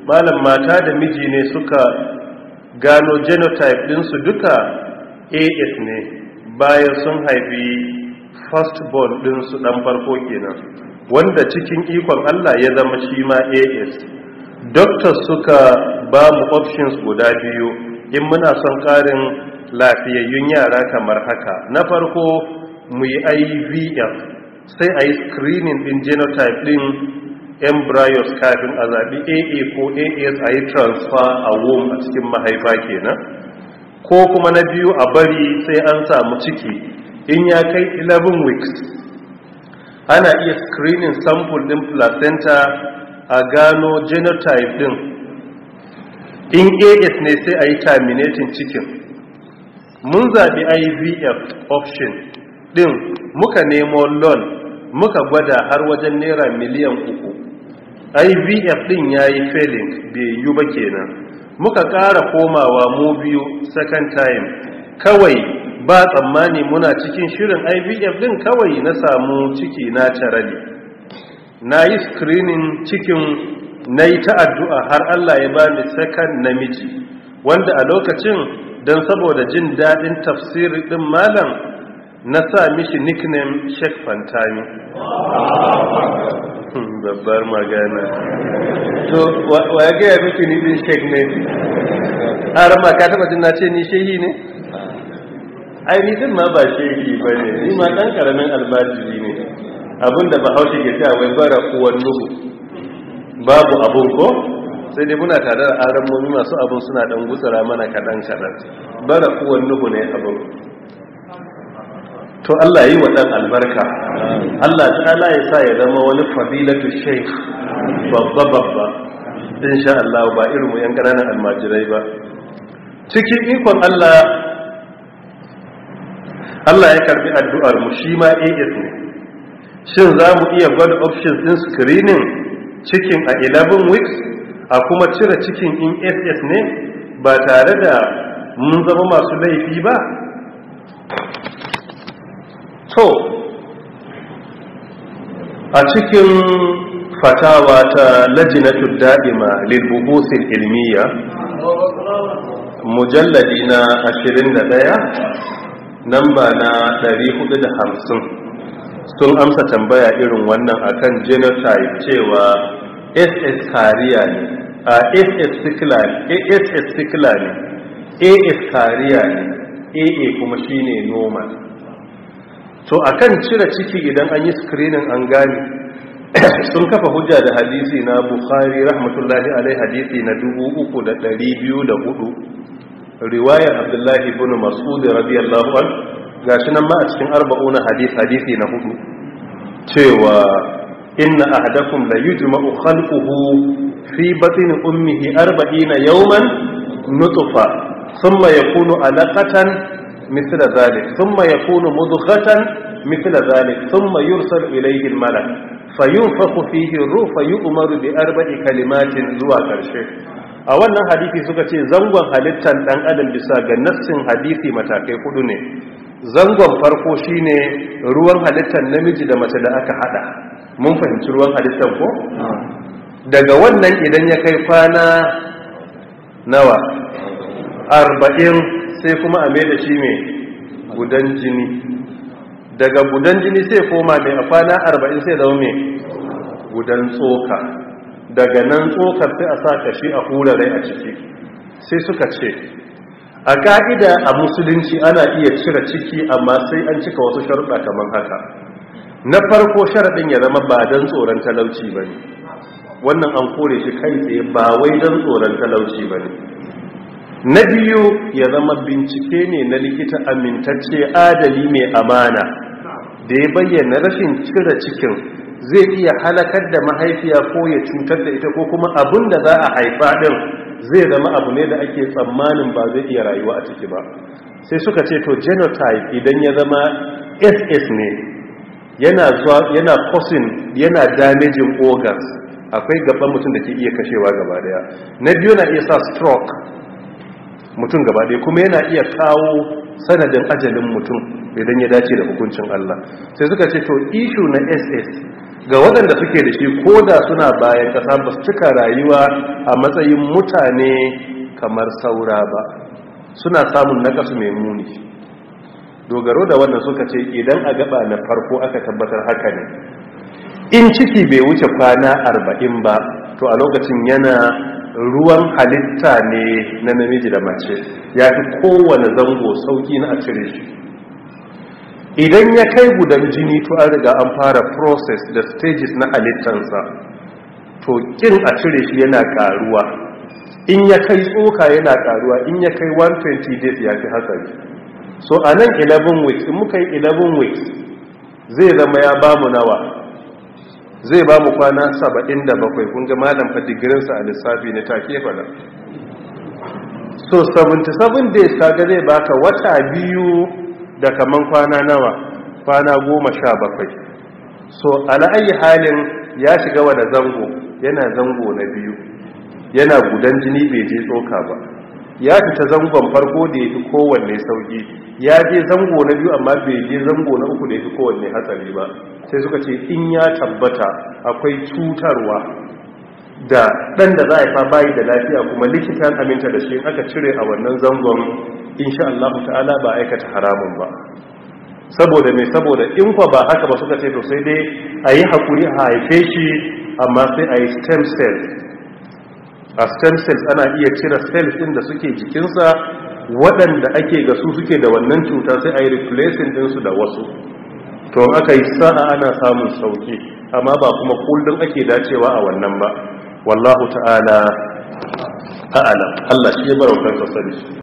malam mata da miji ne suka gano genotype ɗinsu duka AS ne bayan sun haifi first born ɗinsu ɗan farko kenan, wanda cikin ikon Allah ya zama shi ma AS. Doctors suka ba mu options guda biyu in muna son ƙarin lafiyayyun yara kamar haka. Na farko mu yi IVF, sai a yi screening ɗin genotype ɗin embryos kafin a zaɓi AA ko AS a yi transfer a womb a cikin mahaifa kenan. Ko kuma na biyu a bari sai an samu ciki in ya kai 11 weeks ana iya screening sample ɗin placenta a gano genotype ɗin. In AS ne sai a yi terminating cikin. Mun zaɓi IVF option ɗin, muka nemo loan muka gwada har wajen naira miliyan 3. IVF ɗin ya yi failing bai yi ba kenan. Muka ƙara komawa mu biyu second time, kawai ba tsammani muna cikin shirin IVF ɗin kawai na samu ciki na tarali. Na yi screening cikin, na yi ta addu'a har Allah ya bani second namiji, wanda a lokacin don saboda jin daɗin tafsiri ɗin malam na sa mishi nickname Sheikh Fantami. Babbar magana. To wa ya gaya miki ni din Sheikh ne? Har ma ka taba jin na ce ni shehi ne? Ai ni din ma ba shehi ba ne, ni ma ɗan ƙaramin albajiri ne. Abinda Bahaushe ke cewa wai bara uwan nuhu. Babu abun ko? Sai dai muna tare da aramomi masu abun suna ɗan gutsura mana kaɗan-kaɗan. Bara uwan nuhu ne abun. To Allah yi wa ɗan albarka, Allah ta'ala ya sa ya zama wani fadilatu sheikh babba insha Allah, ba irin mu yan ƙananan almajirai ba. Cikin ikon Allah ya karbi addu'ar mu, shi ma AS ne. Shin za mu iya gwada options din screening cikin a 11 weeks a kuma cire cikin in SS ne ba tare da mun zama masu laifi ba? To a cikin fatawa ta lajinatul da'ima lil buhuthil ilmiya mujalladi na 21 namba na 450 sun amsa tambaya irin wannan akan genotype cewa SS kariya ne, a SS sikila ne, AS kariya ne, AA kuma shine normal. To akan cire ciki idan an yi screening an gane sun kafa hujja da hadisi na Bukhari rahmatullahi alaihi, hadisi na 3204, riwayar Abdullahi ibn Mas'ud radiyallahu anhu, gashi nan ma a cikin 40 hadisi na 4, cewa inna ahadakum la yujma'u khalquhu fi batni ummihi 40 yawman nutfa thumma yakunu alaqatan مثل ذلك ثم يكون مضغة مثل ذلك ثم يرسل إليه الملك فينفخ فيه الروح فيؤمر بأربع كلمات zuwa ƙarshe. A wannan hadisi suka ce zangon halittar ɗan adam bisa ga nassin hadisi matakai 4 ne. Zangon farko shine ruwan halittar namiji da mace da aka hada. Mun fahimci ruwan halittar ko? Daga wannan idan ya kai kwana nawa 40 sai kuma a mai da shi mai gudan jini, daga gudan jini sai koma mai a kwana 40 sai zama mai gudan tsoka, daga nan tsokar sai a sa kashi a hura rai a ciki. Sai suka ce a ka'ida a musulunci ana iya cire ciki amma sai an cika wasu sharuɗa kamar haka. Na farko sharaɗin ya zama ba don tsoron talauci ba ne, wannan an kore shi kai tsaye, ba wai don tsoron talauci ba ne. Na biyu ya zama bincike ne na likita amintacce adali mai amana da ya bayyana rashin cire cikin zai iya halakar da mahaifiya ko ya cutar da ita, ko kuma abin da za a haifa din zai zama abu ne da ake tsammanin ba zai iya rayuwa a ciki ba. Sai suka ce to genotype idan ya zama SS ne yana causing, yana damaging organs, akwai gaban mutum da ke iya kashewa gaba daya. Na biyu na iya sa stroke mutum gaba ɗaya, kuma yana iya kawo sanadin ajalin mutum idan ya dace da hukuncin Allah. Sai suka ce to issue na SS ga waɗanda suke da shi ko da suna bayan ƙasa ba su cika rayuwa a matsayin mutane kamar saura ba, suna samun nakasu mai muni. Dogaro da wannan suka ce idan a gaba na farko aka tabbatar haka ne, in ciki bai wuce kwana 40 ba to a lokacin yana ruwan halitta ne na namiji da mace, ya fi kowane zango sauki na a cire shi. Idan ya kai gudan jini to an riga an fara process da stages na halittansa, to kin a cire shi yana karuwa, in ya kai tsoka yana karuwa, in ya kai 120 days ya fi hatsari. So a nan 11 weeks, in muka yi 11 weeks zai zama ya bamu nawa, zai ba mu kwana 77. kun ga malam fa digirinsa a lissafi ne take fada. So 77 days kaga zai baka wata biyu da kaman kwana nawa, kwana 17. So ala ayi halin ya shiga wani zango, yana zango na biyu, yana gudan jini bai je tsoka ba. Ya fita zangon farko da ya fi kowanne sauki, ya je zango na biyu amma bai je zango na uku da ya fi kowanne hatsari ba. Sai suka ce in ya tabbata akwai cutarwa da ɗan da za a fa bayi da lafiya kuma likitan aminta da shi aka cire a wannan zangon, insha Allah ta'ala ba aikata haramun ba. Saboda mai, saboda in kwa ba haka ba suka ce to sai dai a yi haƙuri a haife shi, amma sai a yi stem cells. A stem cells ana iya cire cells ɗin da suke jikinsa waɗanda ake ga su suke da wannan cuta, sai a yi replacing ɗinsu da wasu. To aka yi sa'a ana samun sauki, amma ba kuma kullum ake dacewa a wannan ba. Wallahu ta'ala a'lam. Allah shi ya barautar sasari.